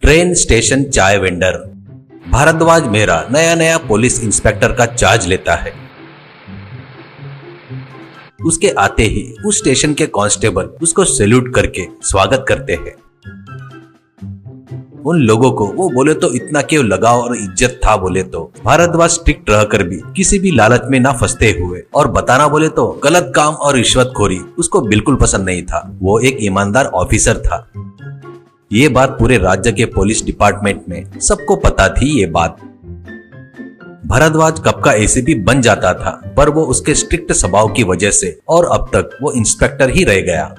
Train station चाय vendor. Bhardwaj Mehra नया नया पुलिस इंस्पेक्टर का चार्ज लेता है। उसके आते ही उस स्टेशन के कांस्टेबल उसको सैल्यूट करके स्वागत करते हैं। उन लोगों को वो बोले तो इतना क्यों लगाव और इज्जत था बोले तो भारद्वाज स्ट्रिक्ट रहकर भी किसी भी लालच में ना फंसते हुए और बताना बोले तो गलत काम और रिश्वतखोरी उसको बिल्कुल पसंद नहीं था। वो एक ईमानदार ऑफिसर था। ये बात पूरे राज्य के पुलिस डिपार्टमेंट में सबको पता थी। ये बात भारद्वाज कब का एसीपी बन जाता था, पर वो उसके स्ट्रिक्ट स्वभाव की वजह से और अब तक वो इंस्पेक्टर ही रह गया।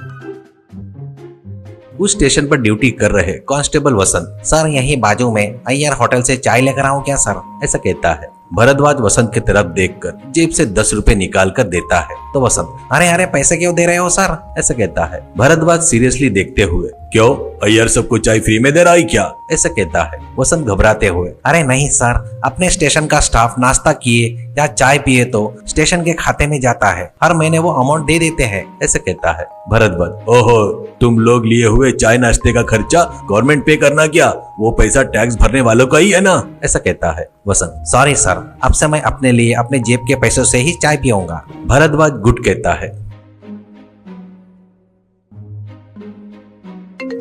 उस स्टेशन पर ड्यूटी कर रहे कांस्टेबल वसंत, सर यही बाजू में अय्यर होटल से चाय लेकर आऊं क्या सर, ऐसा कहता है। भारद्वाज वसंत की तरफ देखकर जेब से 10 रुपए निकाल कर देता है तो वसंत, अरे अरे पैसे क्यों दे रहे हो सर, ऐसा कहता है। भारद्वाज सीरियसली देखते हुए, क्यों अय्यर सबको चाय फ्री में दे रहा है क्या, ऐसा कहता है। वसंत घबराते हुए, अरे नहीं सर, अपने स्टेशन का स्टाफ नाश्ता किए या चाय पिए तो स्टेशन के खाते में जाता है, हर महीने वो अमाउंट दे देते हैं, ऐसा कहता है। भारद्वाज, ओहो, तुम लोग लिए हुए चाय नाश्ते का खर्चा गवर्नमेंट पे करना क्या, वो पैसा टैक्स भरने वालों का ही है ना, ऐसा कहता है। वसंत, सॉरी सर, अब से मैं अपने लिए अपने जेब के पैसों से ही चाय पीऊंगा। भारद्वाज गुड कहता है।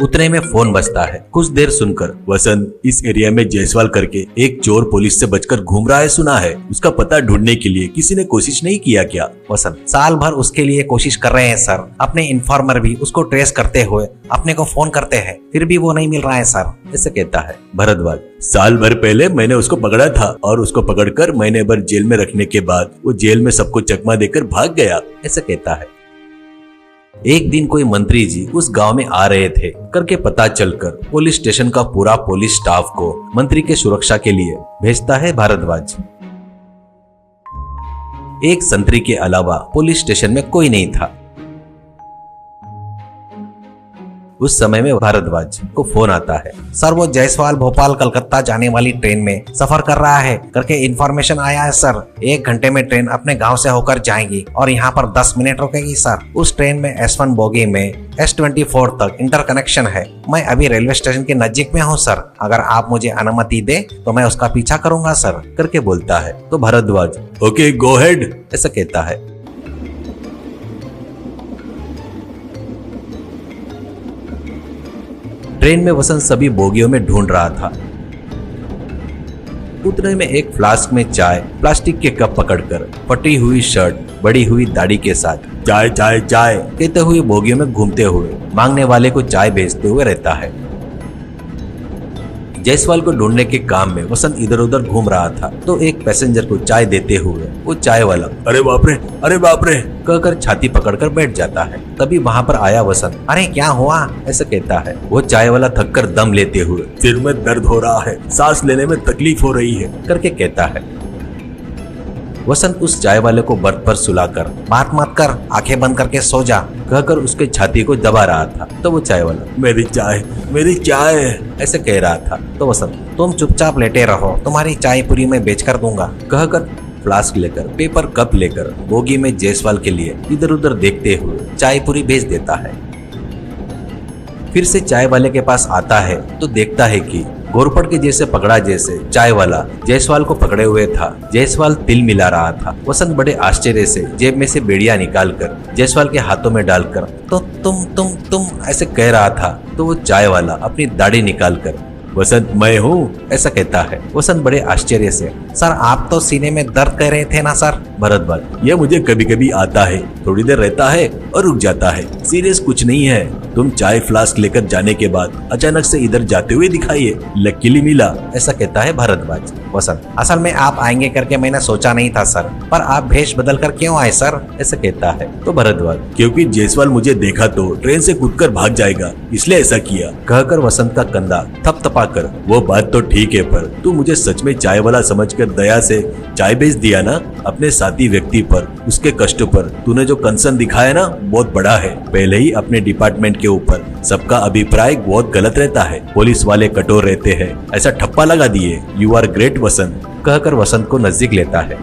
उतने में फोन बजता है। कुछ देर सुनकर, वसंत, इस एरिया में जायसवाल करके एक चोर पुलिस से बचकर घूम रहा है सुना है, उसका पता ढूंढने के लिए किसी ने कोशिश नहीं किया क्या? वसंत, साल भर उसके लिए कोशिश कर रहे हैं सर, अपने इन्फॉर्मर भी उसको ट्रेस करते हुए अपने को फोन करते हैं, फिर भी वो नहीं मिल रहा है सर, ऐसे कहता है। भारद्वाज, साल भर पहले मैंने उसको पकड़ा था और उसको पकड़कर महीने भर जेल में रखने के बाद वो जेल में सबको चकमा देकर भाग गया, ऐसे कहता है। एक दिन कोई मंत्री जी उस गांव में आ रहे थे करके पता चलकर पुलिस स्टेशन का पूरा पुलिस स्टाफ को मंत्री के सुरक्षा के लिए भेजता है भारद्वाज। एक संतरी के अलावा पुलिस स्टेशन में कोई नहीं था। उस समय में भारद्वाज को फोन आता है, सर वो जायसवाल भोपाल कलकत्ता जाने वाली ट्रेन में सफर कर रहा है करके इन्फॉर्मेशन आया है सर। 1 घंटे में ट्रेन अपने गांव से होकर जाएगी और यहाँ पर 10 मिनट रुकेगी सर। उस ट्रेन में S1 बोगी में S24 तक इंटरकनेक्शन है। मैं अभी रेलवे स्टेशन के नजदीक में हूँ सर, अगर आप मुझे अनुमति दे तो मैं उसका पीछा करूंगा सर, करके बोलता है। तो भारद्वाज, ओके गो हेड, ऐसा कहता है। ट्रेन में वसंत सभी बोगियों में ढूंढ रहा था। उतने में एक फ्लास्क में चाय, प्लास्टिक के कप पकड़कर फटी हुई शर्ट, बड़ी हुई दाढ़ी के साथ चाय चाय चाय कहते हुए बोगियों में घूमते हुए मांगने वाले को चाय भेजते हुए रहता है। जायसवाल को ढूंढने के काम में वसंत इधर उधर घूम रहा था तो एक पैसेंजर को चाय देते हुए वो चाय वाला अरे बाप रे कहकर छाती पकड़कर बैठ जाता है। तभी वहां पर आया वसंत, अरे क्या हुआ, ऐसा कहता है। वो चाय वाला थककर दम लेते हुए, सिर में दर्द हो रहा है, सांस लेने में तकलीफ हो रही है, करके कहता है। वसंत उस चाय वाले को बर्थ पर सुलाकर, बात मत कर, आंखें बंद करके सो जा, कहकर उसके छाती को दबा रहा था। तो वो चाय वाला, मेरी चाय ऐसे कह रहा था। तो वसंत, तुम चुपचाप लेटे रहो, तुम्हारी चाय पूरी मैं बेच कर दूंगा, कहकर फ्लास्क लेकर पेपर कप लेकर बोगी में जायसवाल के लिए इधर उधर देखते हुए चाय पूरी भेज देता है। फिर से चाय वाले के पास आता है तो देखता है कि घोरपड़ के जैसे पकड़ा जैसे चाय वाला जायसवाल को पकड़े हुए था। जायसवाल तिल मिला रहा था। वसंत बड़े आश्चर्य से जेब में से बेड़िया निकालकर जायसवाल के हाथों में डालकर तो तुम ऐसे कह रहा था। तो वो चाय वाला अपनी दाढ़ी निकालकर, वसंत मैं हूँ, ऐसा कहता है। वसंत बड़े आश्चर्य से, सर आप तो सीने में दर्द कह रहे थे ना सर। भारद्वाज, ये मुझे कभी कभी आता है, थोड़ी देर रहता है और रुक जाता है, सीरियस कुछ नहीं है। तुम चाय फ्लास्क लेकर जाने के बाद अचानक से इधर जाते हुए दिखाइए, लकीली मिला, ऐसा कहता है भारद्वाज। वसंत, असल में आप आएंगे करके मैंने सोचा नहीं था सर, पर आप भेष बदल कर क्यों आए सर, ऐसा कहता है। तो भारद्वाज, क्योंकि जायसवाल मुझे देखा तो ट्रेन से कूदकर भाग जाएगा, इसलिए ऐसा किया, कहकर वसंत का कंधा थपथपाकर, वो बात तो ठीक है, पर तू मुझे सच में चाय वाला समझकर दया से चाय बेच दिया ना। अपने साथी व्यक्ति पर, उसके कष्ट पर तूने जो कंसर्न दिखाया ना, बहुत बड़ा है। पहले ही अपने डिपार्टमेंट के ऊपर सबका अभिप्राय बहुत गलत रहता है, पुलिस वाले कठोर रहते हैं, ऐसा ठप्पा लगा दिए। यू आर ग्रेट वसंत, कहकर वसंत को नजदीक लेता है।